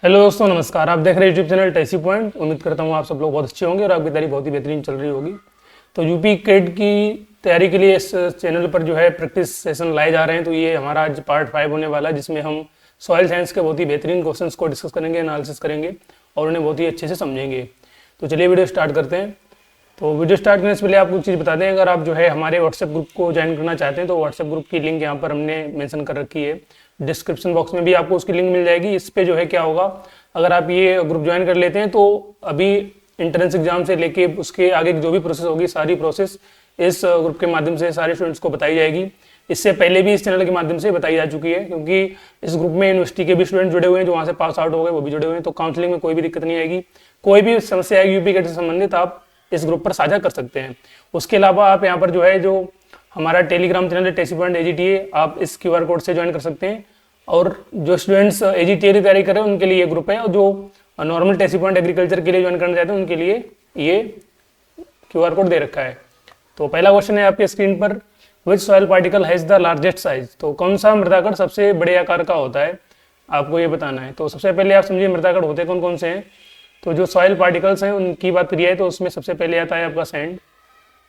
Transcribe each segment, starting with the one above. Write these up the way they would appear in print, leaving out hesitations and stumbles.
Hello दोस्तों, नमस्कार। आप देख रहे हैं यूट्यूब चैनल टेसी पॉइंट। उम्मीद करता हूँ आप सब लोग बहुत अच्छे होंगे और आपकी तैयारी बहुत ही बेहतरीन चल रही होगी। तो यूपी कैट की तैयारी के लिए इस चैनल पर जो है प्रैक्टिस सेशन लाए जा रहे हैं। तो ये हमारा आज पार्ट 5 होने वाला है, जिसमें हम सॉइल साइंस के बहुत ही बेहतरीन क्वेश्चंस को डिस्कस करेंगे, एनालिसिस करेंगे और उन्हें बहुत ही अच्छे से समझेंगे। तो चलिए वीडियो स्टार्ट करते हैं। तो वीडियो स्टार्ट करने से पहले आपको एक चीज़ बता दें, अगर आप जो है हमारे व्हाट्सएप ग्रुप को ज्वाइन करना चाहते हैं तो व्हाट्सएप ग्रुप की लिंक यहाँ पर हमने मेंशन कर रखी है। डिस्क्रिप्शन बॉक्स में भी आपको उसकी लिंक मिल जाएगी। इस पे जो है क्या होगा, अगर आप ये ग्रुप ज्वाइन कर लेते हैं तो अभी एंट्रेंस एग्जाम से लेके उसके आगे की जो भी प्रोसेस होगी, सारी प्रोसेस इस ग्रुप के माध्यम से सारे स्टूडेंट्स को बताई जाएगी। इससे पहले भी इस चैनल के माध्यम से बताई जा चुकी है, क्योंकि इस ग्रुप में यूनिवर्सिटी के भी स्टूडेंट जुड़े हुए हैं, जो वहाँ से पास आउट हो गए वो भी जुड़े हुए हैं। तो काउंसलिंग में कोई भी दिक्कत नहीं आएगी। कोई भी समस्या आएगी यूपी कैट से संबंधित, आप इस ग्रुप पर साझा कर सकते हैं। उसके अलावा आप यहाँ पर जो है जो हमारा टेलीग्राम चैनल है टेसी पॉइंट AGTA, आप इस QR कोड से ज्वाइन कर सकते हैं। और जो स्टूडेंट्स AGTA की तैयारी कर रहे हैं उनके लिए ये ग्रुप है, और जो नॉर्मल टेसी पॉइंट एग्रीकल्चर के लिए ज्वाइन करना चाहते हैं उनके लिए ये QR कोड दे रखा है। तो पहला क्वेश्चन है आपके स्क्रीन पर, विच soil particle has the largest size. तो कौन सा मृदाकण सबसे बड़े आकार का होता है, आपको ये बताना है। तो सबसे पहले आप समझिए मृदाकण होते कौन कौन से हैं। तो जो सॉइल पार्टिकल्स हैं उनकी बात करिए तो उसमें सबसे पहले आता है आपका सैंड,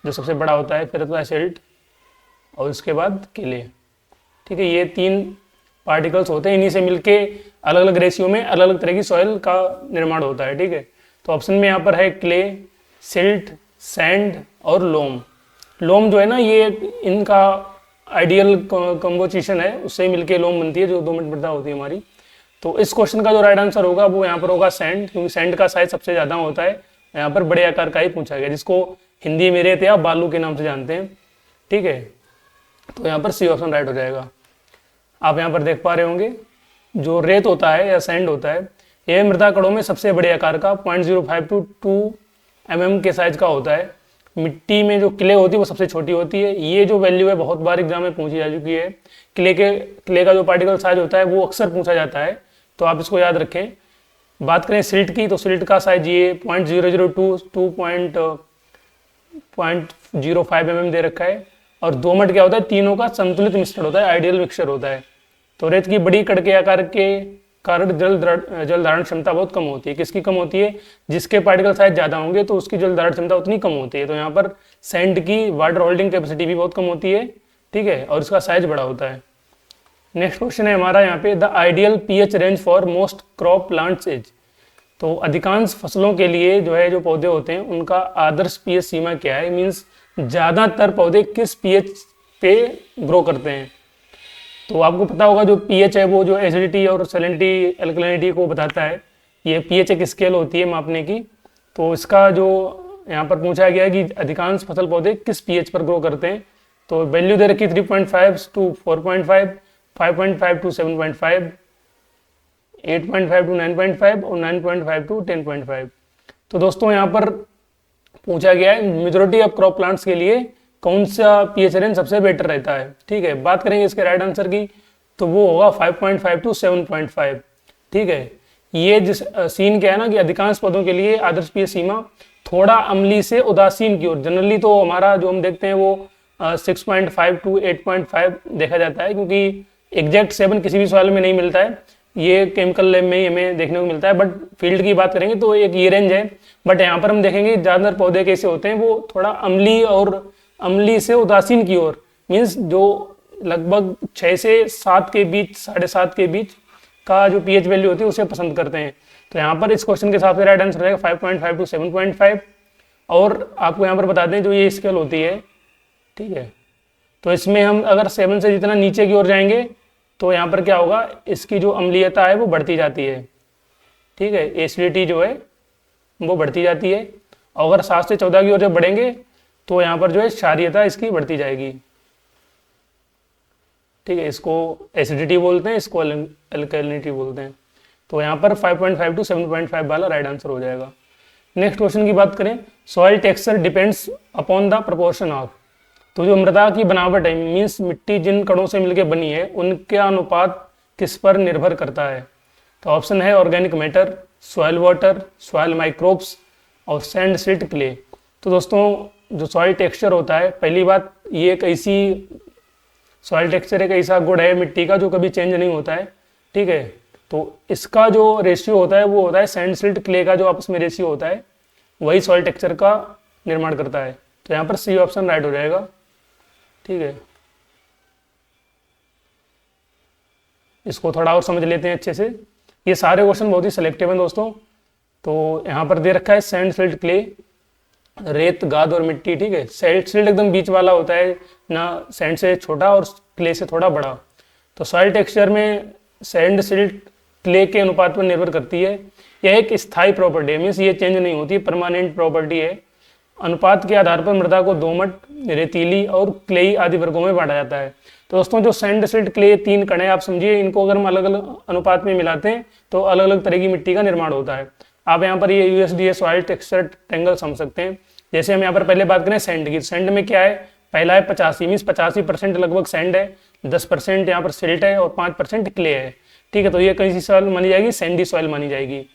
जो सबसे बड़ा होता है, फिर आता है सिल्ट और उसके बाद क्ले। ठीक है, ये 3 पार्टिकल्स होते हैं, इन्हीं से मिलके अलग अलग रेशियो में अलग अलग तरह की सॉइल का निर्माण होता है। ठीक है, तो ऑप्शन में यहाँ पर है क्ले, सिल्ट, सैंड और लोम। लोम जो है ना, ये इनका आइडियल कॉम्पोजिशन है, उससे मिलके लोम बनती है, जो 2 मिनट मृदा होती है हमारी। तो इस क्वेश्चन का जो राइट आंसर होगा वो यहाँ पर होगा सैंड, क्योंकि सैंड का साइज सबसे ज़्यादा होता है। यहाँ पर बड़े आकार का ही पूछा गया, जिसको हिंदी में रेत या बालू के नाम से जानते हैं। ठीक है, तो यहाँ पर सी ऑप्शन राइट हो जाएगा। आप यहाँ पर देख पा रहे होंगे, जो रेत होता है या सैंड होता है, यह मृदा कणों में सबसे बड़े आकार का 0.05 to 2 mm के साइज का होता है। मिट्टी में जो क्ले होती है वो सबसे छोटी होती है। ये जो वैल्यू है बहुत बार एग्जाम में पूछी जा चुकी है। क्ले का जो पार्टिकल साइज होता है वो अक्सर पूछा जाता है, तो आप इसको याद रखें। बात करें सिल्ट की, तो सिल्ट का साइज ये 0.002 to 0.05 mm दे रखा है। और दोमट क्या होता है, तीनों का संतुलित मिश्रण होता है, आइडियल मिक्सचर होता है। तो रेत की बड़ी कण के आकार के कारण जल धारण क्षमता बहुत कम होती है। किसकी कम होती है, जिसके पार्टिकल साइज ज़्यादा होंगे तो उसकी जल धारण क्षमता उतनी कम होती है। तो यहाँ पर सैंड की वाटर होल्डिंग कैपेसिटी भी बहुत कम होती है। ठीक है, और इसका साइज बड़ा होता है। नेक्स्ट क्वेश्चन है हमारा यहाँ पे, the ideal pH range for most crop plants is. तो अधिकांश फसलों के लिए जो है, जो पौधे होते हैं उनका आदर्श pH सीमा क्या है, मीन्स ज़्यादातर पौधे किस pH पे ग्रो करते हैं। तो आपको पता होगा जो pH है वो जो एसिडिटी और सैलिनिटी, एल्कलिनिटी को बताता है। ये pH एक स्केल होती है मापने की। तो इसका जो यहाँ पर पूछा गया है कि अधिकांश फसल पौधे किस pH पर ग्रो करते हैं। तो वैल्यू दे रखी 3.5 to 4.5, 5.5 to 7.5, 8.5 to 9.5 और 9.5 to 10.5। तो दोस्तों यहाँ पर पूछा गया है मेजॉरिटी ऑफ क्रॉप प्लांट्स के लिए कौन सा pH रेंज सबसे बेटर रहता है। ठीक है, बात करेंगे इसके राइट आंसर की, तो वो होगा 5.5 to 7.5। ठीक है, ये जिस सीन क्या है ना कि अधिकांश पौधों के लिए आदर्श pH सीमा थोड़ा अम्लीय से उदासीन की ओर। जनरली तो हमारा जो हम देखते हैं वो 6.5 to 8.5 देखा जाता है, क्योंकि एग्जैक्ट 7 किसी भी सॉइल में नहीं मिलता है, ये केमिकल लैब में ही हमें देखने को मिलता है। बट फील्ड की बात करेंगे तो एक ये रेंज है। बट यहाँ पर हम देखेंगे ज़्यादातर पौधे कैसे होते हैं, वो थोड़ा अम्लीय से उदासीन की ओर, मीन्स जो लगभग 6 से 7 के बीच, 7.5 के बीच का जो pH वैल्यू होती है उसे पसंद करते हैं। तो यहाँ पर इस क्वेश्चन के हिसाब से राइट आंसर रहेगा 5.5 to 7.5। और आपको यहाँ पर बता दें जो ये स्केल होती है, ठीक है, तो इसमें हम अगर 7 से जितना नीचे की ओर जाएंगे तो यहाँ पर क्या होगा, इसकी जो अम्लीयता है वो बढ़ती जाती है। ठीक है, एसिडिटी जो है वो बढ़ती जाती है। और अगर 7 से 14 की ओर जब बढ़ेंगे तो यहाँ पर जो है क्षारीयता इसकी बढ़ती जाएगी। ठीक है, इसको एसिडिटी बोलते हैं, इसको अल्कलिनिटी बोलते हैं। तो यहाँ पर 5.5 to 7.5 वाला राइट आंसर हो जाएगा। नेक्स्ट क्वेश्चन की बात करें, soil texture depends upon the proportion of. तो जो मृदा की बनावट है, मीन्स मिट्टी जिन कणों से मिलकर बनी है, उनका अनुपात किस पर निर्भर करता है। तो ऑप्शन है organic matter, soil water, soil microbes और सैंड, सिल्ट, क्ले। तो दोस्तों जो सॉइल टेक्सचर होता है, पहली बात ये एक ऐसी सॉइल टेक्सचर एक ऐसा गुण है मिट्टी का जो कभी चेंज नहीं होता है। ठीक है, तो इसका जो रेशियो होता है वो होता है सैंड सिल्ट क्ले का जो आपस में रेशियो होता है वही सॉइल टेक्सचर का निर्माण करता है। तो यहाँ पर सी ऑप्शन राइट हो जाएगा। ठीक है, इसको थोड़ा और समझ लेते हैं अच्छे से। ये सारे क्वेश्चन बहुत ही सिलेक्टिव हैं दोस्तों। तो यहाँ पर दे रखा है सैंड सिल्ट क्ले, रेत गाद और मिट्टी। ठीक है, सैंड सिल्ट एकदम बीच वाला होता है ना, सैंड से छोटा और क्ले से थोड़ा बड़ा। तो सॉइल टेक्सचर में सैंड सिल्ट क्ले के अनुपात पर निर्भर करती है। यह एक स्थायी प्रॉपर्टी है, मीन्स ये चेंज नहीं होती, परमानेंट प्रॉपर्टी है। अनुपात के आधार पर मृदा को दोमट, रेतीली और क्लेई आदि वर्गों में बांटा जाता है। तो दोस्तों जो सैंड सिल्ट क्ले 3 कण है, आप समझिए इनको अगर हम अलग अलग अनुपात में मिलाते हैं तो अलग अलग तरह की मिट्टी का निर्माण होता है। आप यहाँ पर ये USDA सॉइल टेक्सचर ट्रायंगल समझ सकते हैं। जैसे हम यहाँ पर पहले बात करें सैंड की, सैंड में क्या है, पहला है 85, मीन्स 85% लगभग सैंड है, 10% यहाँ पर सिल्ट है और 5% क्ले है। ठीक है, तो ये कौन सी सॉइल मानी जाएगी, सैंडी सॉइल मानी जाएगी।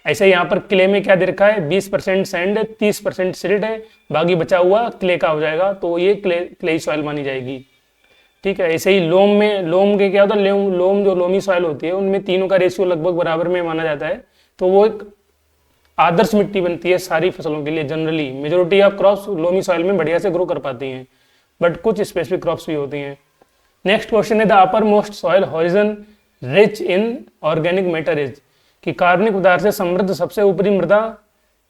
ऐसे यहाँ पर क्ले में क्या दे रखा है, 20% सैंड है, 30% सिल्ट है, बाकी बचा हुआ क्ले का हो जाएगा, तो ये क्ले सॉइल मानी जाएगी। ठीक है, ऐसे ही लोम में, लोम के क्या होता है, लोम जो लोमी सॉइल होती है उनमें तीनों का रेशियो लगभग बराबर में माना जाता है। तो वो एक आदर्श मिट्टी बनती है सारी फसलों के लिए। Generally majority of crops loamy soil में बढ़िया से ग्रो कर पाती हैं, बट कुछ स्पेसिफिक क्रॉप्स भी होती हैं। नेक्स्ट क्वेश्चन है the upper most soil horizon rich in organic matter is, कि कार्बनिक पदार्थ से समृद्ध सबसे ऊपरी मृदा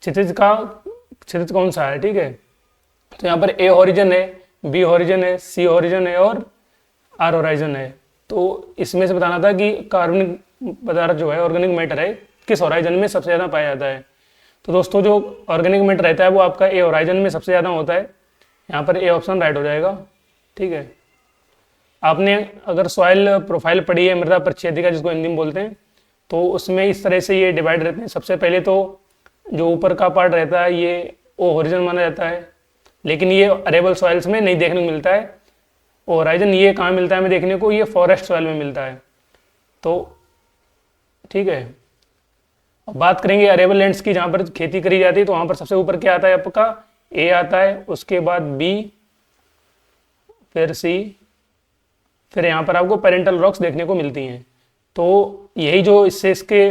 क्षितिज कौन सा है। ठीक है, तो यहाँ पर ए हॉरिजन है, बी हॉरिजन है, सी हॉरिजन है और आर हॉराइजन है। तो इसमें से बताना था कि कार्बनिक पदार्थ जो है ऑर्गेनिक मैटर है किस हॉराइजन में सबसे ज़्यादा पाया जाता है। तो दोस्तों जो ऑर्गेनिक मैटर रहता है वो आपका ए हॉराइजन में सबसे ज़्यादा होता है। यहाँ पर ए ऑप्शन राइट हो जाएगा। ठीक है, आपने अगर सॉइल प्रोफाइल पढ़ी है, मृदा परिच्छेदिका जिसको हिंदी में बोलते हैं, तो उसमें इस तरह से ये डिवाइड रहते हैं। सबसे पहले तो जो ऊपर का पार्ट रहता है ये ओ हॉरिजन माना जाता है, लेकिन ये अरेबल सॉइल्स में नहीं देखने को मिलता है। ओ हॉराइजन ये कहाँ मिलता है हमें देखने को, ये फॉरेस्ट सॉइल में मिलता है। तो ठीक है, अब बात करेंगे अरेबल लैंड्स की, जहाँ पर खेती करी जाती है, तो वहाँ पर सबसे ऊपर क्या आता है आपका, ए आता है, उसके बाद बी, फिर सी, फिर यहाँ पर आपको पेरेंटल रॉक्स देखने को मिलती हैं। तो यही जो इससे इसके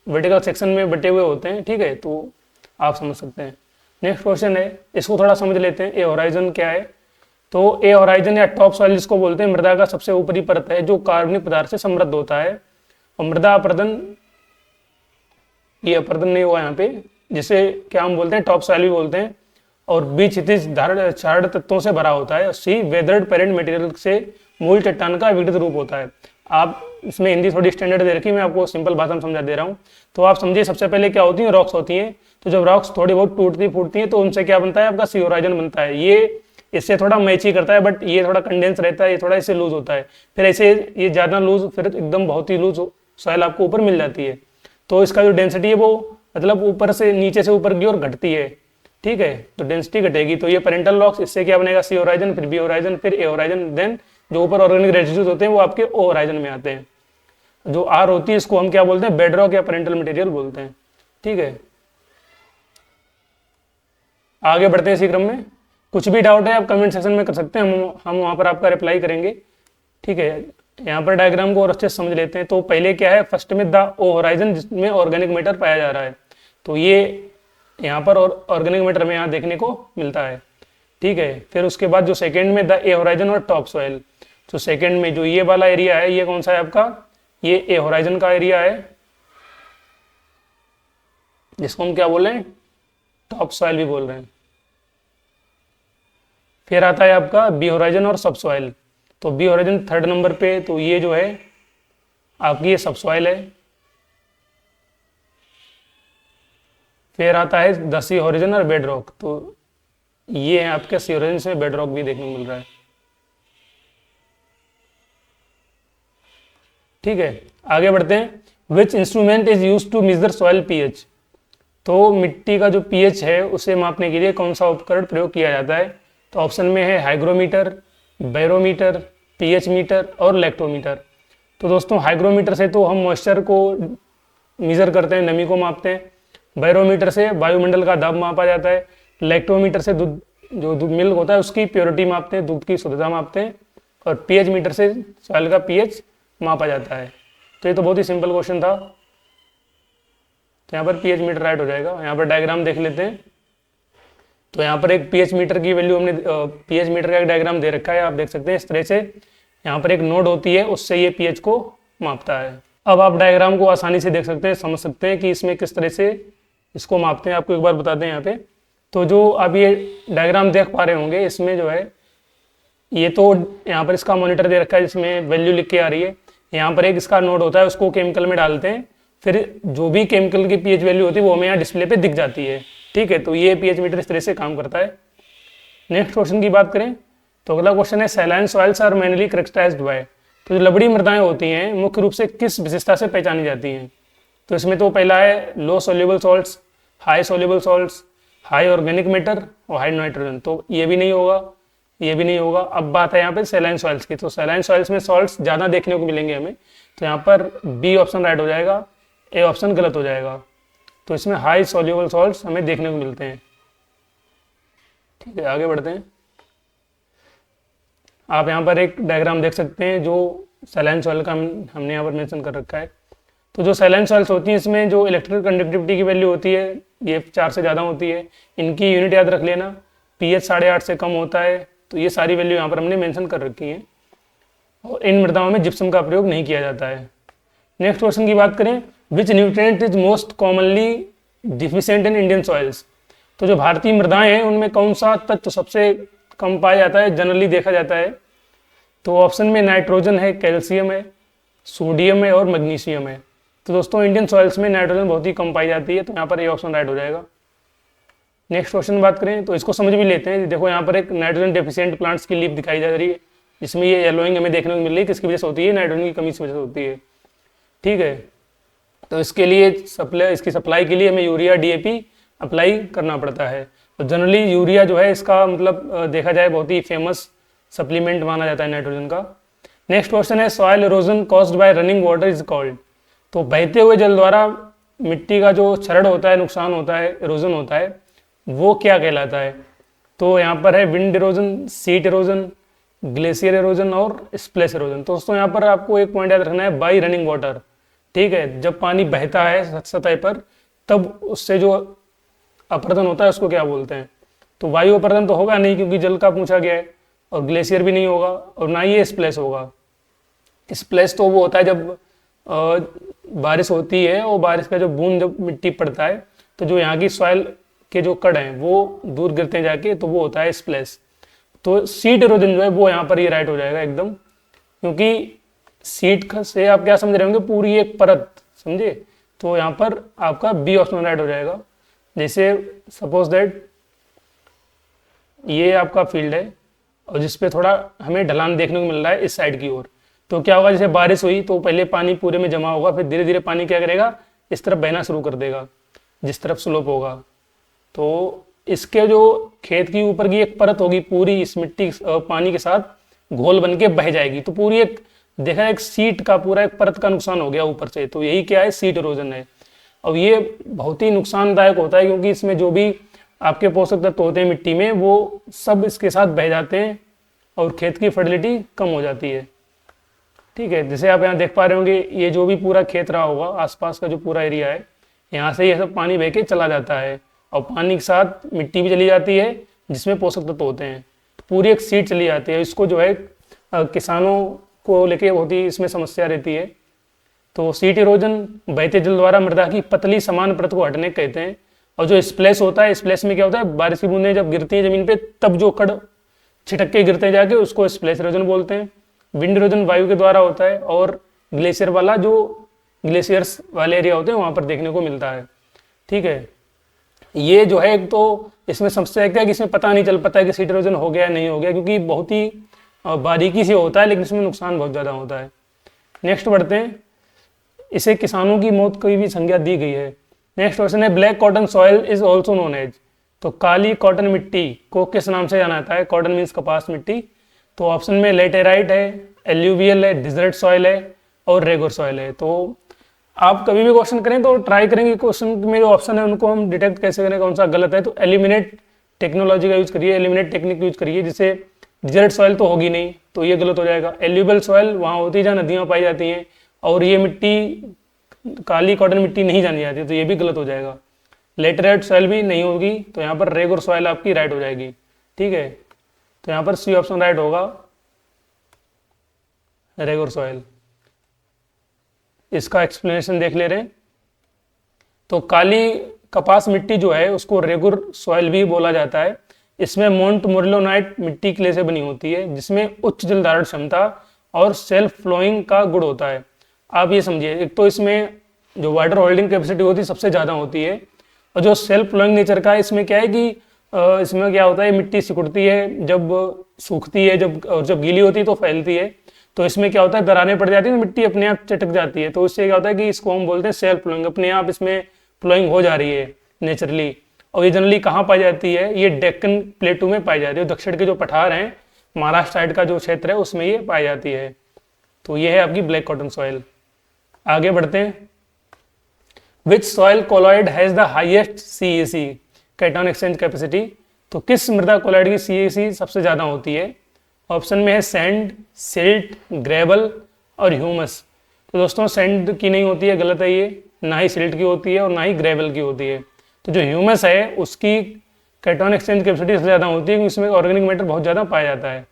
वर्टिकल सेक्शन में बटे हुए होते हैं। ठीक है, तो आप समझ सकते हैं। नेक्स्ट क्वेश्चन है, इसको थोड़ा समझ लेते हैं। ए हॉराइजन क्या है, तो ए हॉराइजन या टॉप सॉइल जिसको बोलते हैं, मृदा का सबसे ऊपरी परत है जो कार्बनिक पदार्थ से समृद्ध होता है। और मृदा अपरदन, ये अपरदन नहीं हुआ यहाँ पे, जिसे क्या हम बोलते हैं, टॉप सॉइल भी बोलते हैं। और बी क्षितिज क्षार तत्वों से भरा होता है। सी वेदर्ड पेरेंट मटेरियल से मूल चट्टान का विघटित रूप होता है। आप इसमें हिंदी थोड़ी स्टैंडर्ड दे रखी, मैं आपको सिंपल भाषा में समझा दे रहा हूँ। तो आप समझिए सबसे पहले क्या होती है, रॉक्स होती हैं। तो जब रॉक्स थोड़ी बहुत टूटती फूटती हैं तो उनसे क्या बनता है, आपका सी हॉराइजन बनता है। ये इससे थोड़ा मैच ही करता है, बट ये थोड़ा कंडेंस रहता है, ये थोड़ा इससे लूज होता है। फिर ऐसे ये ज़्यादा लूज, फिर एकदम बहुत ही लूज सॉइल आपको ऊपर मिल जाती है। तो इसका जो डेंसिटी है वो मतलब ऊपर से नीचे से ऊपर की ओर घटती है। ठीक है, तो डेंसिटी घटेगी। तो ये पेरेंटल रॉक्स, इससे क्या बनेगा, सी हॉराइजन, फिर बी हॉराइजन, फिर ए हॉराइजन, देन जो ऊपर ऑर्गेनिक रेजिड्यूज होते हैं वो आपके ओ हॉराइजन में आते हैं। जो आर होती है इसको हम क्या बोलते हैं, बेड रॉक या पेरेंटल मटेरियल बोलते हैं। ठीक है, आगे बढ़ते हैं इसी क्रम में। कुछ भी डाउट है आप कमेंट सेक्शन में कर सकते हैं, हम वहाँ पर आपका रिप्लाई करेंगे। ठीक है, यहाँ पर डायग्राम को और अच्छे से समझ लेते हैं। तो पहले क्या है, फर्स्ट में द ओ हॉराइजन जिसमें ऑर्गेनिक मैटर पाया जा रहा है। तो ये यहाँ पर ऑर्गेनिक मैटर में यहाँ देखने को मिलता है। ठीक है, फिर उसके बाद जो सेकंड में द ए हॉराइजन और टॉप सॉइल, तो सेकंड में जो ये वाला एरिया है ये कौन सा है आपका, ये ए हॉराइजन का एरिया है, जिसको हम क्या बोल रहे हैं, टॉप सॉइल भी बोल रहे हैं। फिर आता है आपका बी हॉराइजन और सब सॉइल। तो बी हॉराइजन थर्ड नंबर पे, तो ये जो है आपकी ये सब सॉइल है। फिर आता है द सी हॉरिजन और बेड रॉक, तो ये है आपके सी हॉरिजन से बेड रॉक भी देखने को मिल रहा है। ठीक है, आगे बढ़ते हैं। Which instrument is use to measure soil pH, तो मिट्टी का जो पीएच है उसे मापने के लिए कौन सा उपकरण प्रयोग किया जाता है। तो ऑप्शन में है हाइग्रोमीटर, बैरोमीटर, पीएच मीटर और लैक्टोमीटर। तो दोस्तों हाइग्रोमीटर से तो हम मॉइस्चर को मेजर करते हैं, नमी को मापते हैं। बैरोमीटर से वायुमंडल का दाब मापा जाता है। लैक्टोमीटर से दूध, जो दूध मिल्क होता है उसकी प्योरिटी मापते हैं, दूध की शुद्धता मापते हैं। और पीएच मीटर से सॉइल का पीएच मापा जाता है। तो ये तो बहुत ही सिंपल क्वेश्चन था। तो यहाँ पर pH मीटर राइट हो जाएगा। यहाँ पर डायग्राम देख लेते हैं। तो यहाँ पर एक pH मीटर की वैल्यू हमने pH मीटर का एक डायग्राम दे रखा है, आप देख सकते हैं इस तरह से। यहाँ पर एक नोड होती है, उससे ये pH को मापता है। अब आप डायग्राम को आसानी से देख सकते हैं, समझ सकते हैं कि इसमें किस तरह से इसको मापते हैं। आपको एक बार बताते हैं यहाँ पे। तो जो आप ये डायग्राम देख पा रहे होंगे, इसमें जो है ये तो यहाँ पर इसका मॉनिटर दे रखा है जिसमें वैल्यू लिख के आ रही है। यहाँ पर एक इसका नोड होता है, उसको केमिकल में डालते हैं, फिर जो भी केमिकल की pH वैल्यू होती है वो हमें यहाँ डिस्प्ले पे दिख जाती है। ठीक है, तो ये pH मीटर इस तरह से काम करता है। नेक्स्ट क्वेश्चन की बात करें तो अगला क्वेश्चन है saline soils are mainly characterized by. तो जो लवड़ी मृदाएं होती हैं मुख्य रूप से किस विशेषता से पहचानी जाती हैं? तो इसमें तो पहला है low soluble salts, high soluble salts, high organic matter और हाई नाइट्रोजन। तो ये भी नहीं होगा, ये भी नहीं होगा। अब बात है यहाँ पे सैलाइन सॉइल्स की। तो सैलाइन सॉइल्स में सॉल्ट्स ज़्यादा देखने को मिलेंगे हमें। तो यहाँ पर बी ऑप्शन राइट हो जाएगा, ए ऑप्शन गलत हो जाएगा। तो इसमें हाई सोल्यूबल सॉल्ट्स हमें देखने को मिलते हैं। ठीक है, आगे बढ़ते हैं। आप यहाँ पर एक डायग्राम देख सकते हैं जो सैलाइन सॉइल का हमने यहाँ पर मेंशन कर रखा है। तो जो सैलाइन सॉइल्स होती हैं इसमें जो इलेक्ट्रिकल कंडक्टिविटी की वैल्यू होती है ये 4 से ज़्यादा होती है। इनकी यूनिट याद रख लेना, pH 8.5 से कम होता है। तो ये सारी वैल्यू यहाँ पर हमने मेंशन कर रखी है। और इन मृदाओं में जिप्सम का प्रयोग नहीं किया जाता है। नेक्स्ट क्वेश्चन की बात करें, विच nutrient is most commonly deficient in Indian soils. तो जो भारतीय मृदाएं हैं उनमें कौन सा तत्व सबसे कम पाया जाता है, जनरली देखा जाता है? तो ऑप्शन में नाइट्रोजन है, कैल्शियम है, सोडियम है और मैग्नीशियम है। तो दोस्तों इंडियन सॉइल्स में नाइट्रोजन बहुत ही कम पाई जाती है, तो यहाँ पर ये ऑप्शन राइट हो जाएगा। नेक्स्ट क्वेश्चन बात करें तो इसको समझ भी लेते हैं। देखो यहाँ पर एक नाइट्रोजन डेफिशिएंट प्लांट्स की लीफ दिखाई जा रही है, जिसमें ये येलोइंग हमें देखने को मिल रही है। किसकी वजह से होती है? नाइट्रोजन की कमी की वजह से होती है। ठीक है, तो इसके लिए इसकी सप्लाई के लिए हमें यूरिया DAP अप्लाई करना पड़ता है। तो जनरली यूरिया जो है इसका मतलब देखा जाए बहुत ही फेमस सप्लीमेंट माना जाता है नाइट्रोजन का। नेक्स्ट क्वेश्चन है soil erosion caused by running water is called. तो बहते हुए जल द्वारा मिट्टी का जो क्षरण होता है, नुकसान होता है, इरोजन होता है, वो क्या कहलाता है? तो यहाँ पर है wind erosion, seat erosion, glacier erosion और स्प्लैश इरोजन। तो दोस्तों यहाँ पर आपको एक पॉइंट याद रखना है, बाई रनिंग वाटर। ठीक है, जब पानी बहता है सतह पर तब उससे जो अपरदन होता है उसको क्या बोलते हैं? तो वायु अपरदन तो होगा नहीं क्योंकि जल का पूछा गया है, और ग्लेशियर भी नहीं होगा और ना ही ये स्प्लैश होगा। स्प्लैश तो वो होता है जब बारिश होती है और बारिश का जो बूंद जब मिट्टी पड़ता है तो जो यहाँ की सॉइल के जो कण हैं वो दूर गिरते हैं जाके, तो वो होता है स्प्लैश। तो सीट इरोजन जो है वो यहाँ पर ये राइट हो जाएगा एकदम, क्योंकि सीट से आप क्या समझ रहे होंगे? पूरी एक परत, समझे? तो यहाँ पर आपका बी ऑप्शन राइट हो जाएगा। जैसे सपोज दैट ये आपका फील्ड है और जिसपे थोड़ा हमें ढलान देखने को मिल रहा है इस साइड की ओर। तो क्या होगा, जैसे बारिश हुई तो पहले पानी पूरे में जमा होगा, फिर धीरे धीरे पानी क्या करेगा, इस तरफ बहना शुरू कर देगा जिस तरफ स्लोप होगा। तो इसके जो खेत की ऊपर की एक परत होगी पूरी इस मिट्टी पानी के साथ घोल बन के बह जाएगी। तो पूरी एक देखा एक सीट का पूरा एक परत का नुकसान हो गया ऊपर से। तो यही क्या है? सीट इरोजन है। और ये बहुत ही नुकसानदायक होता है क्योंकि इसमें जो भी आपके पोषक तत्व होते हैं मिट्टी में वो सब इसके साथ बह जाते हैं और खेत की फर्टिलिटी कम हो जाती है। ठीक है, जैसे आप यहाँ देख पा रहे होंगे ये जो भी पूरा खेत रहा होगा, आसपास का जो पूरा एरिया है, यहाँ से ये सब पानी बह के चला जाता है और पानी के साथ मिट्टी भी चली जाती है जिसमें पोषक तत्व होते हैं। तो पूरी एक सीट चली जाती है। इसको जो है किसानों को लेके बहुत ही इसमें समस्या रहती है। तो सीट इरोजन बहते जल द्वारा मृदा की पतली समान परत को हटने कहते हैं। और जो स्प्लैश होता है, स्प्लैश में क्या होता है, बारिश की बूंदें जब गिरती हैं जमीन पे तब जो कण छिटक के गिरते हैं जाके उसको स्प्लैश इरोजन बोलते हैं। विंड इरोजन वायु के द्वारा होता है और ग्लेशियर वाला जो ग्लेशियर्स वाले एरिया होते हैं वहां पर देखने को मिलता है। ठीक है, ये जो है एक तो इसमें समस्या क्या है कि इसमें पता नहीं चल पाता है कि सीट इरोजन हो गया नहीं हो गया, क्योंकि बहुत ही बारीकी से होता है लेकिन इसमें नुकसान बहुत ज़्यादा होता है। नेक्स्ट बढ़ते हैं, इसे किसानों की मौत की भी संज्ञा दी गई है। नेक्स्ट क्वेश्चन है black cotton soil is also known as. तो काली कॉटन मिट्टी को किस नाम से जाना जाता है? कॉटन मीन्स कपास मिट्टी। तो ऑप्शन में लेटेराइट है, एल्यूवियल है, डिजर्ट सॉइल है और रेगुलर सॉइल है। तो आप कभी भी क्वेश्चन करें तो ट्राई करेंगे क्वेश्चन में जो ऑप्शन है उनको हम डिटेक्ट कैसे करें कौन सा गलत है। तो एलिमिनेट टेक्नोलॉजी का यूज करिए, एलिमिनेट टेक्निक यूज करिए, जिससे डिजर्ट सॉइल तो होगी नहीं, तो ये गलत हो जाएगा। एल्यूवियल सॉइल वहाँ होती है जहाँ नदियाँ पाई जाती हैं और ये मिट्टी काली कॉटन मिट्टी नहीं जानी जाती, तो ये भी गलत हो जाएगा। लेटराइट सॉइल भी नहीं होगी, तो यहाँ पर रेगुलर सॉइल आपकी राइट हो जाएगी। ठीक है, तो यहाँ पर सी ऑप्शन राइट होगा, रेगुलर सॉइल। इसका एक्सप्लेनेशन देख ले रहे हैं। तो काली कपास मिट्टी जो है उसको रेगुलर सॉइल भी बोला जाता है। इसमें मोंट मोरिलोनाइट मिट्टी क्ले से बनी होती है, जिसमें उच्च जल धारण क्षमता और सेल्फ फ्लोइंग का गुण होता है। आप ये समझिए, एक तो इसमें जो वाटर होल्डिंग कैपेसिटी होती है सबसे ज़्यादा होती है, और जो सेल्फ फ्लोइंग नेचर का है इसमें क्या है कि इसमें क्या होता है, मिट्टी सिकुड़ती है जब सूखती है, जब गीली होती है तो फैलती है। तो इसमें क्या होता है, दरारें पड़ जाती है तो मिट्टी अपने आप चटक जाती है। तो इससे क्या होता है कि इसको हम बोलते हैं सेल्फ फ्लोइंग, अपने आप इसमें फ्लोइंग हो जा रही है नेचुरली। और ये जनरली कहाँ पाई जाती है, ये डेक्कन प्लेटू में पाई जाती है। दक्षिण के जो पठार हैं, महाराष्ट्र साइड का जो क्षेत्र है उसमें ये पाई जाती है। तो ये है आपकी ब्लैक कॉटन सॉइल। आगे बढ़ते हैं। विच soil colloid has the highest CAC cation exchange capacity. तो किस मृदा कोलॉइड की CAC सबसे ज़्यादा होती है? ऑप्शन में है सैंड, सिल्ट, ग्रेवल और ह्यूमस। तो दोस्तों सैंड की नहीं होती है, गलत है ये, ना ही सिल्ट की होती है और ना ही ग्रेवल की होती है। तो जो ह्यूमस है उसकी कैटायन एक्सचेंज कैपेसिटी सबसे ज़्यादा होती है, क्योंकि इसमें ऑर्गेनिक मैटर बहुत ज़्यादा पाया जाता है।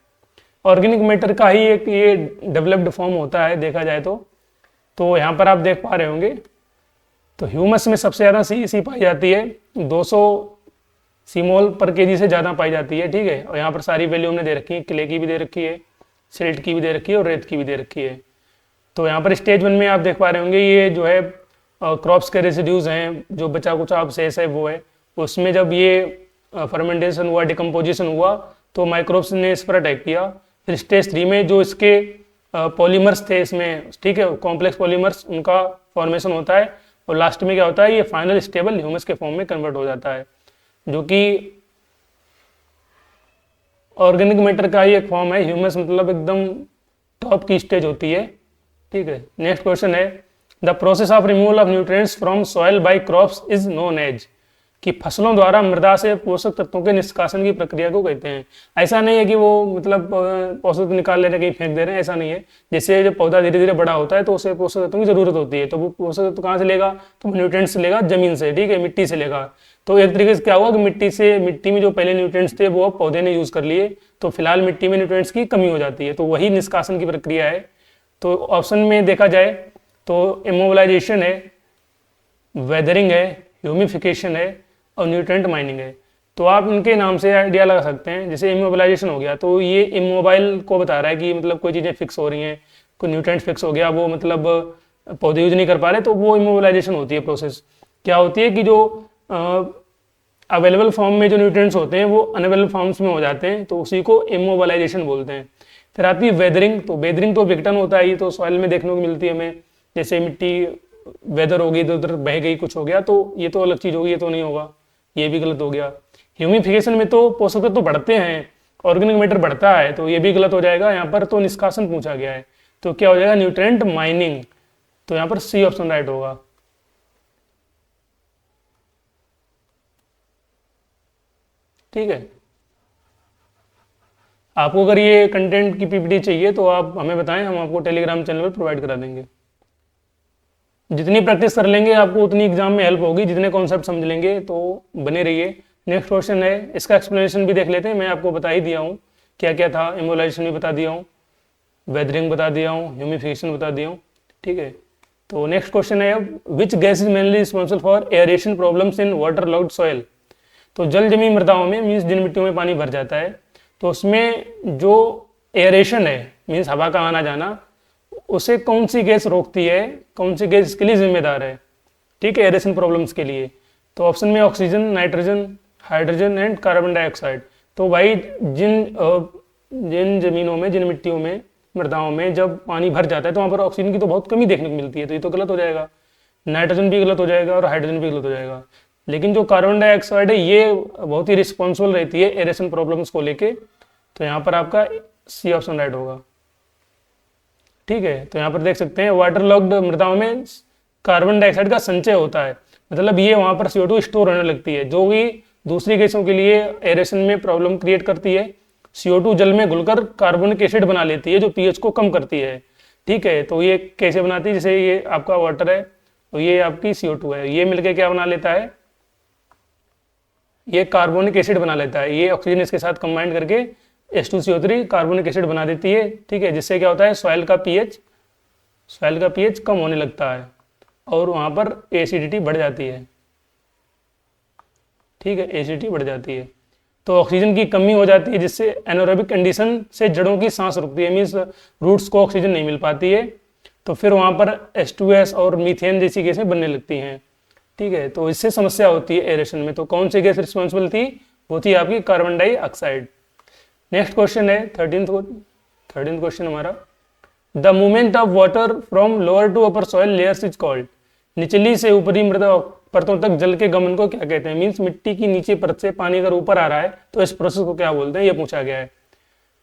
ऑर्गेनिक मैटर का ही एक ये डेवलप्ड फॉर्म होता है देखा जाए तो यहाँ पर आप देख पा रहे होंगे। तो ह्यूमस में सबसे ज़्यादा CAC पाई जाती है, 200 सीमोल पर केजी से ज़्यादा पाई जाती है। ठीक है, और यहाँ पर सारी वैल्यू हमने दे रखी है, क्ले की भी दे रखी है, सिल्ट की भी दे रखी है और रेत की भी दे रखी है। तो यहाँ पर स्टेज 1 में आप देख पा रहे होंगे, ये जो है क्रॉप्स के रेसिड्यूज हैं, जो बचा कुचा अवशेष है वो है। उसमें जब ये फर्मेंटेशन हुआ, डिकम्पोजिशन हुआ, तो माइक्रोब्स ने इस पर अटैक किया। फिर स्टेज 3 में जो इसके पॉलीमर्स थे इसमें, ठीक है, कॉम्प्लेक्स पॉलीमर्स, उनका फॉर्मेशन होता है। और लास्ट में क्या होता है, ये फाइनल स्टेबल ह्यूमस के फॉर्म में कन्वर्ट हो जाता है, जो कि ऑर्गेनिक मैटर का ही एक फॉर्म है। ह्यूमस मतलब एकदम टॉप की स्टेज होती है। ठीक है, नेक्स्ट क्वेश्चन है, the process of removal of nutrients from soil by crops is known as. कि फसलों द्वारा मृदा से पोषक तत्वों के निष्कासन की प्रक्रिया को कहते हैं। ऐसा नहीं है कि वो मतलब पोषक तत्व निकाल ले रहे कहीं फेंक दे रहे हैं, ऐसा नहीं है। जैसे जब पौधा धीरे धीरे बड़ा होता है तो उसे पोषक तत्वों की जरूरत होती है, तो वो पोषक तत्व कहाँ से लेगा, तो न्यूट्रिएंट्स से लेगा, जमीन से, ठीक है, मिट्टी से लेगा। तो एक तरीके से क्या हुआ कि मिट्टी में जो पहले न्यूट्रिएंट्स थे वो अब पौधे ने यूज कर लिए, तो फिलहाल मिट्टी में न्यूट्रिएंट्स की कमी हो जाती है, तो वही निष्कासन की प्रक्रिया है। तो ऑप्शन में देखा जाए तो इमोबिलाइजेशन है, वेदरिंग है, ह्यूमिफिकेशन है और न्यूट्रिएंट माइनिंग है। तो आप इनके नाम से आइडिया लगा सकते हैं। जैसे इमोबिलाइजेशन हो गया, तो ये इमोबाइल को बता रहा है कि मतलब कोई चीज़ें फिक्स हो रही हैं, कोई न्यूट्रिएंट फिक्स हो गया, वो मतलब पौधे यूज नहीं कर पा रहे, तो वो इमोबिलाइजेशन होती है प्रोसेस। क्या होती है कि जो अवेलेबल फॉर्म में जो न्यूट्रिएंट्स होते हैं वो अनअवेलेबल फॉर्म्स में हो जाते हैं, तो उसी को इमोबिलाइजेशन बोलते हैं। फिर आती है वेदरिंग। तो वेदरिंग तो विघटन होता है, ये तो सॉइल में देखने को मिलती है हमें। जैसे मिट्टी वेदर होगी, इधर उधर बह गई, कुछ हो गया, तो ये तो अलग चीज़ होगी, ये तो नहीं होगा, ये भी गलत हो गया। ह्यूमिफिकेशन में तो पोषक तत्व तो बढ़ते हैं, ऑर्गेनिक मैटर बढ़ता है, तो ये भी गलत हो जाएगा। यहाँ पर तो निष्कासन पूछा गया है, तो क्या हो जाएगा, न्यूट्रिएंट माइनिंग। तो यहाँ पर C ऑप्शन राइट होगा। ठीक है, आपको अगर ये कंटेंट की PPT चाहिए तो आप हमें बताएं, हम आपको टेलीग्राम चैनल पर प्रोवाइड करा देंगे। जितनी प्रैक्टिस कर लेंगे आपको उतनी एग्जाम में हेल्प होगी, जितने कॉन्सेप्ट समझ लेंगे, तो बने रहिए। नेक्स्ट क्वेश्चन है, इसका एक्सप्लेनेशन भी देख लेते हैं। मैं आपको बता ही दिया हूँ क्या क्या था, इमोलाइजेशन भी बता दिया हूँ, वेदरिंग बता दिया हूँ, ह्यूमिफिकेशन बता दिया हूँ। ठीक है, तो नेक्स्ट क्वेश्चन है, which gas is mainly responsible for aeration problems in water logged soil. तो जल जमी मृदाओं में, मीन्स जिन मिट्टियों में पानी भर जाता है, तो उसमें जो एयरेशन है, मीन्स हवा का आना जाना, उसे कौन सी गैस रोकती है, कौन सी गैस इसके लिए जिम्मेदार है, ठीक है, एयरेशन प्रॉब्लम्स के लिए। तो ऑप्शन में oxygen, nitrogen, hydrogen and carbon dioxide. तो भाई जिन जमीनों में, जिन मिट्टियों में, मृदाओं में जब पानी भर जाता है तो वहाँ पर ऑक्सीजन की तो बहुत कमी देखने को मिलती है, तो ये तो गलत हो जाएगा। नाइट्रोजन भी गलत हो जाएगा और हाइड्रोजन भी गलत हो जाएगा। लेकिन जो कार्बन डाइऑक्साइड है ये बहुत ही रिस्पॉन्सिबल रहती है एयरेशन प्रॉब्लम्स को लेके, तो यहाँ पर आपका C ऑप्शन राइट होगा। ठीक है, तो यहाँ पर देख सकते हैं वाटर लॉग्ड मृदाओं में कार्बन डाइऑक्साइड का संचय होता है, मतलब ये वहाँ पर CO2 स्टोर होने लगती है, जो कि दूसरी गैसों के लिए एयरेशन में प्रॉब्लम क्रिएट करती है। CO2 जल में घुलकर कार्बोनिक एसिड बना लेती है, जो pH को कम करती है। ठीक है, तो ये कैसे बनाती है, जैसे ये आपका वाटर है और ये आपकी CO2 है। ये मिलके क्या बना लेता है, ये कार्बोनिक एसिड बना लेता है। ये ऑक्सीजन इसके साथ कंबाइन करके H2CO3 कार्बोनिक एसिड बना देती है, ठीक है। जिससे क्या होता है, सॉइल का पीएच कम होने लगता है और वहाँ पर एसिडिटी बढ़ जाती है, ठीक है, एसिडिटी बढ़ जाती है। तो ऑक्सीजन की कमी हो जाती है, जिससे एनारोबिक कंडीशन से जड़ों की सांस रुकती है, मीन्स रूट्स को ऑक्सीजन नहीं मिल पाती है। तो फिर वहाँ पर H2S और मीथेन जैसी गैसें बनने लगती हैं, ठीक है। तो इससे समस्या होती है एरेशन में। तो कौन सी गैस रिस्पॉन्सिबल थी, वो थी आपकी कार्बन डाइऑक्साइड। नेक्स्ट क्वेश्चन है 13th क्वेश्चन हमारा, the movement of water from lower to upper soil layers is called. निचली से ऊपरी मृदा परतों तक जल के गमन को क्या कहते हैं, मीन्स मिट्टी की नीचे परत से पानी अगर ऊपर आ रहा है तो इस प्रोसेस को क्या बोलते हैं, ये पूछा गया है।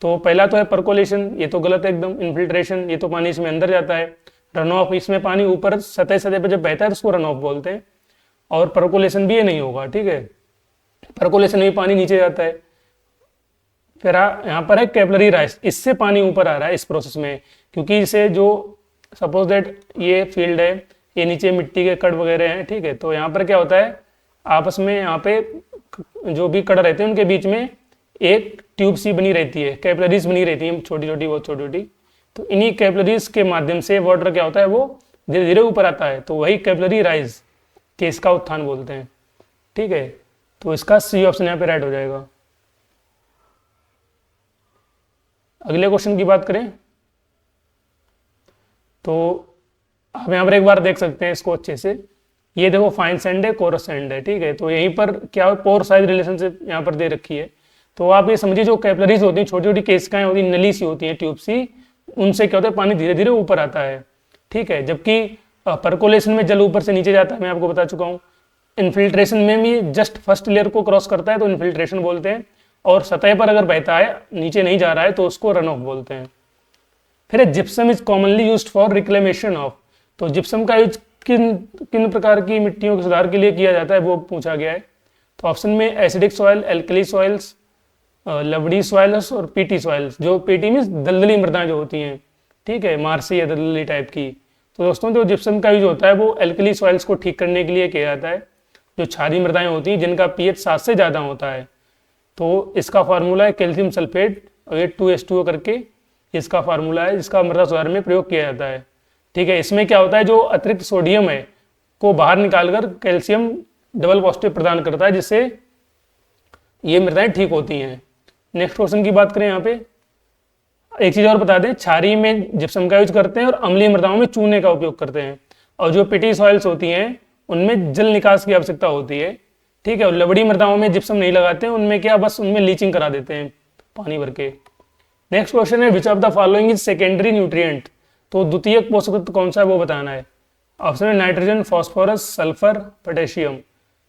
तो पहला तो है परकोलेशन, ये तो गलत है एकदम। इन्फिल्ट्रेशन, ये तो पानी इसमें अंदर जाता है। रन ऑफ, इसमें पानी ऊपर सतह पर जब बहता है तो उसको रन ऑफ बोलते हैं। और परकोलेशन भी ये नहीं होगा, ठीक है, परकोलेशन में पानी नीचे जाता है। फिर यहाँ पर है कैपिलरी राइज, इससे पानी ऊपर आ रहा है इस प्रोसेस में, क्योंकि इसे जो सपोज दैट ये फील्ड है, ये नीचे मिट्टी के कण वगैरह हैं, ठीक है। तो यहाँ पर क्या होता है, आपस में यहाँ पे जो भी कण रहते हैं उनके बीच में एक ट्यूब सी बनी रहती है, कैपिलरीज बनी रहती है, छोटी छोटी, बहुत छोटी छोटी। तो इन्हीं कैपिलरीज के माध्यम से वाटर क्या होता है, वो धीरे धीरे ऊपर आता है। तो वही कैपिलरी राइज केस का उत्थान बोलते हैं, ठीक है। तो इसका सी ऑप्शन यहाँ पे राइट हो जाएगा। अगले क्वेश्चन की बात करें तो आप यहाँ पर एक बार देख सकते हैं इसको अच्छे से। ये देखो फाइन सैंड है, कोरस सैंड है, ठीक है। तो यहीं पर क्या पोर साइज रिलेशनशिप यहाँ पर दे रखी है। तो आप ये समझिए, जो कैपिलरीज होती हैं, छोटी छोटी केसिकाएं होती हैं, नली सी होती हैं, ट्यूब सी, उनसे क्या होता है, पानी धीरे धीरे ऊपर आता है, ठीक है। जबकि परकोलेशन में जल ऊपर से नीचे जाता है, मैं आपको बता चुका हूँ। इन्फिल्ट्रेशन में भी जस्ट फर्स्ट लेयर को क्रॉस करता है तो इन्फिल्ट्रेशन बोलते हैं। और सतह पर अगर बहता है, नीचे नहीं जा रहा है, तो उसको रन ऑफ बोलते हैं। फिर gypsum is commonly used for reclamation of. तो जिप्सम का यूज किन किन प्रकार की मिट्टियों के सुधार के लिए किया जाता है, वो पूछा गया है। तो ऑप्शन में एसिडिक सॉइल, एल्कली सॉइल्स, लवड़ी सॉइल्स और पीटी सॉइल्स। जो पीटी मीन्स दलदली मृदाएं जो होती हैं, ठीक है, मार्सी या दलदली टाइप की। तो दोस्तों जो जिप्सम का यूज होता है वो एल्कली सॉइल्स को ठीक करने के लिए किया जाता है। जो क्षारीय मृदाएं होती हैं जिनका pH 7 से ज़्यादा होता है, तो इसका फार्मूला है कैल्शियम सल्फेट और ये 2H2O करके इसका फार्मूला है, जिसका मृदा सुधार में प्रयोग किया जाता है, ठीक है। इसमें क्या होता है, जो अतिरिक्त सोडियम है को बाहर निकालकर कैल्शियम डबल पॉजिटिव प्रदान करता है, जिससे ये मृदाएं ठीक होती हैं। नेक्स्ट क्वेश्चन की बात करें, यहाँ पे एक चीज़ और बता दें, क्षारीय में जिप्सम का यूज करते हैं और अम्लीय मृदाओं में चूने का उपयोग करते हैं। और जो पिटी सॉइल्स होती हैं उनमें जल निकास की आवश्यकता होती है, ठीक है। और लवड़ी मृदाओं में जिप्सम नहीं लगाते हैं, उनमें क्या बस उनमें लीचिंग करा देते हैं पानी भर के। नेक्स्ट क्वेश्चन है, which of the following is secondary nutrient. तो द्वितीयक पोषक तत्व कौन सा है वो बताना है। ऑप्शन है नाइट्रोजन, फॉस्फोरस, सल्फर, पोटेशियम।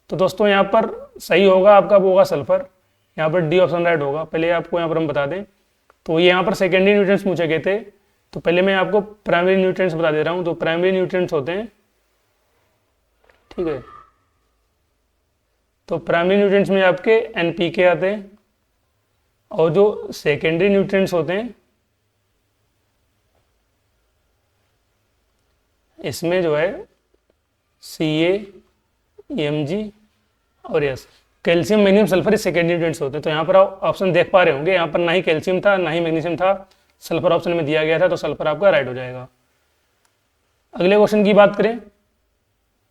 तो दोस्तों यहाँ पर सही होगा आपका, वो होगा सल्फर। यहाँ पर डी ऑप्शन राइट होगा। पहले आपको यहाँ पर हम बता दें, तो ये यहाँ पर सेकेंडरी न्यूट्रिएंट्स पूछे गए थे। तो पहले मैं आपको प्राइमरी न्यूट्रिएंट्स बता दे रहा हूँ। तो प्राइमरी न्यूट्रिएंट्स होते हैं, ठीक है। तो प्राइमरी न्यूट्रिएंट्स में आपके NPK आते हैं। और जो सेकेंडरी न्यूट्रिएंट्स होते हैं, इसमें जो है Ca, Mg और यस कैल्शियम, मैग्नीशियम, सल्फर इस सेकेंडरी न्यूट्रिएंट्स होते हैं। तो यहाँ पर आप ऑप्शन देख पा रहे होंगे, यहाँ पर ना ही कैल्शियम था ना ही मैग्नीशियम था, सल्फर ऑप्शन में दिया गया था, तो सल्फर आपका राइट हो जाएगा। अगले क्वेश्चन की बात करें,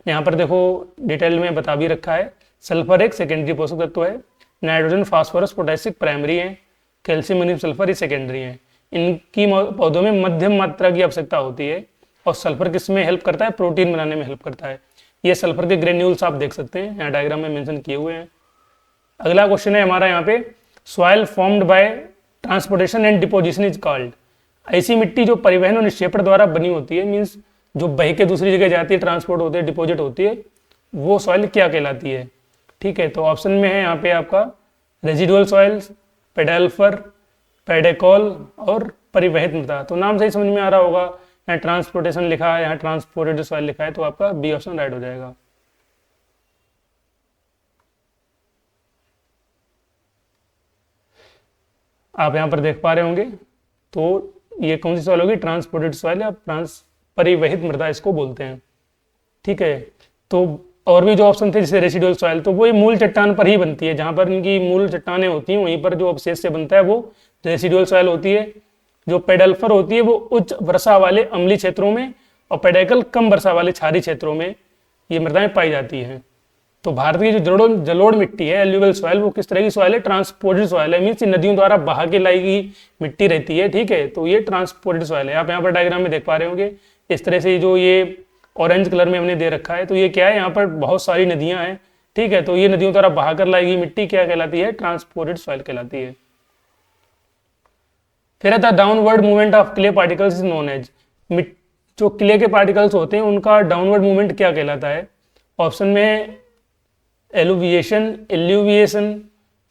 यहाँ पर देखो डिटेल में बता भी रखा है। सल्फर एक सेकेंडरी पोषक तत्व है, नाइट्रोजन, फास्फोरस, पोटेशियम प्राइमरी है, कैल्शियम, मैग्नीशियम, सल्फर ये सेकेंडरी है। इनकी पौधों में मध्यम मात्रा की आवश्यकता होती है। और सल्फर किस में हेल्प करता है, प्रोटीन बनाने में हेल्प करता है। ये सल्फर के ग्रेन्यूल्स आप देख सकते हैं, यहाँ डायग्राम में मेंशन किए हुए हैं। अगला क्वेश्चन है हमारा यहाँ पे, soil formed by transportation and deposition is called. ऐसी मिट्टी जो परिवहन और निक्षेपण द्वारा बनी होती है, मीन्स जो बह के दूसरी जगह जाती है, ट्रांसपोर्ट होती है, डिपोजिट होती है, वो सॉइल क्या कहलाती है, ठीक है। तो ऑप्शन में है यहाँ पे आपका रेजिडुअल सॉइल्स, पेडल्फर, पेडेकॉल और परिवहित मृदा। तो नाम से ही समझ में आ रहा होगा, यहाँ ट्रांसपोर्टेशन लिखा है, यहाँ ट्रांसपोर्टेड सॉइल लिखा है, तो आपका बी ऑप्शन राइट हो जाएगा। आप यहाँ पर देख पा रहे होंगे, तो ये कौन सी सॉइल होगी, ट्रांसपोर्टेड सॉइल या परिवहित मृदा इसको बोलते हैं। ठीक है। तो और भी जो ऑप्शन थे जैसे रेसिडुअल सॉइल, तो वो ये मूल चट्टान पर ही बनती है, जहाँ पर इनकी मूल चट्टानें होती हैं वहीं पर जो अवशेष से बनता है वो रेसिडुअल सॉइल होती है। जो पेडल्फर होती है वो उच्च वर्षा वाले अम्लीय क्षेत्रों में, और पेडेकल कम वर्षा वाले क्षारीय क्षेत्रों में ये मृदाएं पाई जाती हैं। तो भारत की जो जलोढ़ मिट्टी है, एल्यूवियल सॉइल, वो किस तरह की सॉइल है? ट्रांसपोर्टेड सॉइल है, मीन्स नदियों द्वारा बहा के लाई गई मिट्टी रहती है, ठीक है। तो ये ट्रांसपोर्टेड सॉइल है। आप यहाँ पर डायग्राम में देख पा रहे होंगे इस तरह से, जो ये ऑरेंज कलर में हमने दे रखा है, तो ये क्या है? यहाँ पर बहुत सारी नदियां हैं, ठीक है। तो ये नदियों द्वारा बहा कर लाई गई मिट्टी क्या कहलाती है? ट्रांसपोर्टेड सॉइल कहलाती है। फिर the downward movement of clay particles is known as, जो क्ले के पार्टिकल्स होते हैं उनका डाउनवर्ड मूवमेंट क्या कहलाता है? ऑप्शन में एलुविएशन, इल्यूविएशन,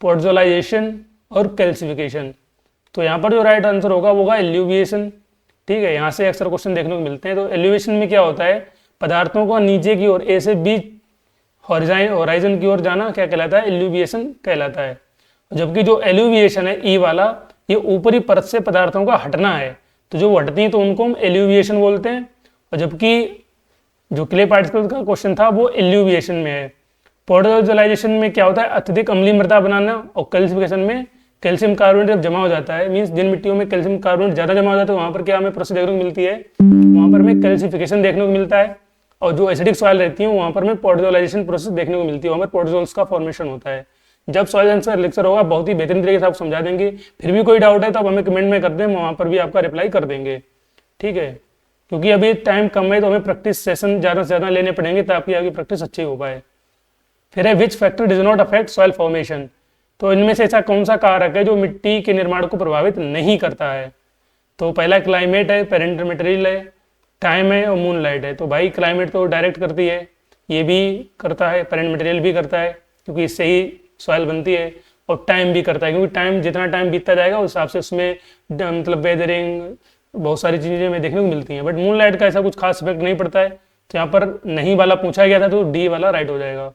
पोर्जोलाइजेशन और कैल्सिफिकेशन। तो यहाँ पर जो राइट आंसर होगा वो होगा एल्यूविएशन, ठीक है। यहाँ से अक्सर क्वेश्चन देखने को मिलते हैं। तो एल्यूविएशन में क्या होता है? पदार्थों को नीचे की ओर, ए से बी होराइजन की ओर जाना क्या कहलाता है? एल्यूविएशन कहलाता है। जबकि जो एल्यूविएशन है ई वाला, ये ऊपरी परत से पदार्थों का हटना है, तो जो हटती हैं तो उनको हम एल्यूविएशन बोलते हैं। और जबकि जो क्ले पार्टिकल का क्वेश्चन था वो एल्यूविएशन में है। पोर्टलाइजेशन में क्या होता है? अत्यधिक अम्लीय मृदा बनाना। और कैल्सिफिकेशन में कैल्शियम कार्बोनेट जब जमा हो जाता है, मीन्स जिन मिट्टियों में कैल्शियम कार्बोनेट ज़्यादा जमा हो जाता है वहाँ पर क्या हमें प्रोसेस देखने को मिलती है? वहाँ पर हमें कैल्सिफिकेशन देखने को मिलता है। और जो एसिडिक सॉइल रहती है वहाँ पर हमें पोर्टलाइजेशन प्रोसेस देखने को मिलती है, वहाँ पर पोर्टोल्स का फॉर्मेशन होता है। जब सॉइल आंसर लेक्चर होगा बहुत ही बेहतरीन तरीके से आप समझा देंगे। फिर भी कोई डाउट है तो आप हमें कमेंट में कर दें, वहाँ पर भी आपका रिप्लाई कर देंगे, ठीक है। क्योंकि अभी टाइम कम है तो हमें प्रैक्टिस सेशन ज़्यादा से ज़्यादा लेने पड़ेंगे ताकि आपकी प्रैक्टिस अच्छी हो पाए। फिर है which factor does not affect soil formation, तो इनमें से ऐसा कौन सा कारक है जो मिट्टी के निर्माण को प्रभावित नहीं करता है? तो पहला क्लाइमेट है, पेरेंटल मटेरियल है, टाइम है और मूनलाइट है। तो भाई क्लाइमेट तो डायरेक्ट करती है, ये भी करता है, पेरेंट मटेरियल भी करता है क्योंकि इससे ही सॉइल बनती है, और टाइम भी करता है क्योंकि टाइम जितना टाइम बीतता जाएगा उस हिसाब से उसमें मतलब वेदरिंग बहुत सारी चीज़ें हमें देखने को मिलती हैं। बट मूनलाइट का ऐसा कुछ खास इफेक्ट नहीं पड़ता है। तो यहाँ पर नहीं वाला पूछा गया था तो डी वाला राइट हो जाएगा,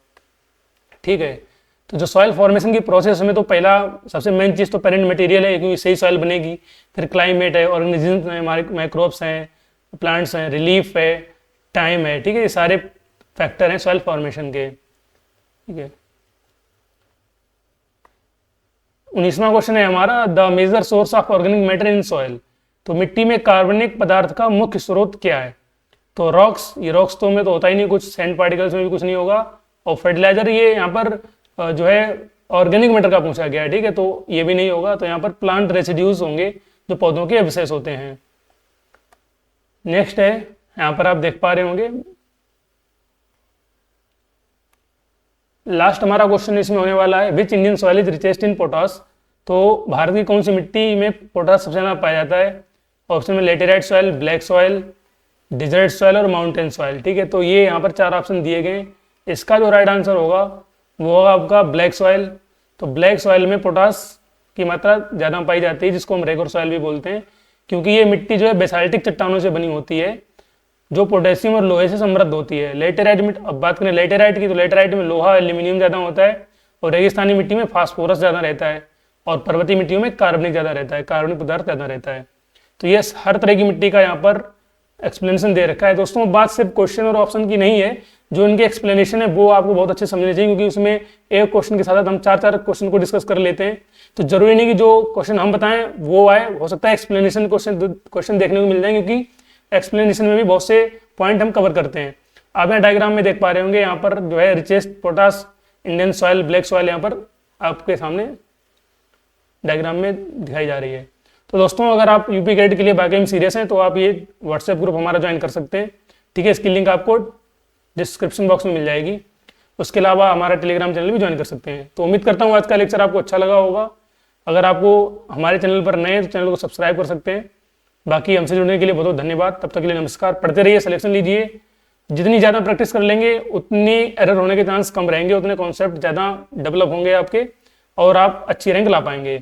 ठीक है। तो जो सॉइल फॉर्मेशन की प्रोसेस में तो पहला सबसे मेन चीज़ तो पेरेंट मटेरियल है क्योंकि सही सॉइल बनेगी। फिर क्लाइमेट है, ऑर्गेनिजम्स हैं, माइक्रोब्स हैं, प्लांट्स हैं, रिलीफ है, टाइम है, ठीक है। ये सारे फैक्टर हैं सॉइल फॉर्मेशन के, ठीक है। 19वां क्वेश्चन है हमारा, the major source of organic matter in soil, तो मिट्टी में कार्बनिक पदार्थ का मुख्य स्रोत क्या है? तो रॉक्स, ये रॉक्स तो में तो होता ही नहीं कुछ, सैंड पार्टिकल्स में भी कुछ नहीं होगा। और फर्टिलाइजर, ये यहाँ पर जो है ऑर्गेनिक मैटर का पूछा गया है, ठीक है, तो ये भी नहीं होगा। तो यहाँ पर प्लांट रेसिड्यूज होंगे जो पौधों के अवशेष होते हैं। नेक्स्ट है, यहाँ पर आप देख पा रहे होंगे लास्ट हमारा क्वेश्चन इसमें होने वाला है, which Indian soil is richest in potash, तो भारत की कौन सी मिट्टी में पोटास सबसे ज़्यादा पाया जाता है? ऑप्शन में laterite soil, black soil, desert soil और माउंटेन सॉइल, ठीक है। तो ये यहाँ पर 4 ऑप्शन दिए गए। इसका जो राइट आंसर होगा वो होगा आपका ब्लैक सॉइल। तो ब्लैक सॉइल में पोटास की मात्रा ज़्यादा पाई जाती है, जिसको हम रेगुलर सॉइल भी बोलते हैं, क्योंकि ये मिट्टी जो है बेसाल्टिक चट्टानों से बनी होती है जो पोटेशियम और लोहे से समृद्ध होती है। लेटेराइट में अब बात करें लेटेराइट की, तो लेटेराइट में लोहा, एल्यूमिनियम ज़्यादा होता है, और रेगिस्तानी मिट्टी में फास्फोरस ज़्यादा रहता है, और पर्वतीय मिट्टियों में कार्बनिक ज़्यादा रहता है, कार्बनिक पदार्थ ज़्यादा रहता है। तो ये हर तरह की मिट्टी का यहाँ पर एक्सप्लेनेशन दे रखा है। दोस्तों बात सिर्फ क्वेश्चन और ऑप्शन की नहीं है, जो इनके एक्सप्लेनेशन है वो आपको बहुत अच्छे समझने चाहिए, क्योंकि उसमें एक क्वेश्चन के साथ हम 4 क्वेश्चन को डिस्कस कर लेते हैं। तो जरूरी नहीं कि जो क्वेश्चन हम बताएं वो आए, हो सकता है एक्सप्लेनेशन क्वेश्चन देखने को मिल जाए, क्योंकि एक्सप्लेनेशन में भी बहुत से पॉइंट हम कवर करते हैं। आप यहाँ डायग्राम में देख पा रहे होंगे, यहाँ पर जो है richest potash Indian soil, black soil यहाँ पर आपके सामने डायग्राम में दिखाई जा रही है। तो दोस्तों अगर आप यूपी कैट के लिए बाकी में सीरियस हैं तो आप ये व्हाट्सएप ग्रुप हमारा ज्वाइन कर सकते हैं, ठीक है। इसकी लिंक आपको डिस्क्रिप्शन बॉक्स में मिल जाएगी। उसके अलावा हमारा टेलीग्राम चैनल भी ज्वाइन कर सकते हैं। तो उम्मीद करता हूँ आज का लेक्चर आपको अच्छा लगा होगा। अगर आपको हमारे चैनल पर नए हैं तो चैनल को सब्सक्राइब कर सकते हैं। बाकी हमसे जुड़ने के लिए बहुत बहुत धन्यवाद। तब तक के लिए नमस्कार। पढ़ते रहिए, सिलेक्शन लीजिए। जितनी ज़्यादा प्रैक्टिस कर लेंगे उतनी एरर होने के चांस कम रहेंगे, उतने कॉन्सेप्ट ज़्यादा डेवलप होंगे आपके, और आप अच्छी रैंक ला पाएंगे।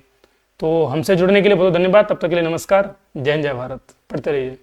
तो हमसे जुड़ने के लिए बहुत धन्यवाद। तब तक के लिए नमस्कार। जय हिंद, जय भारत। पढ़ते रहिए।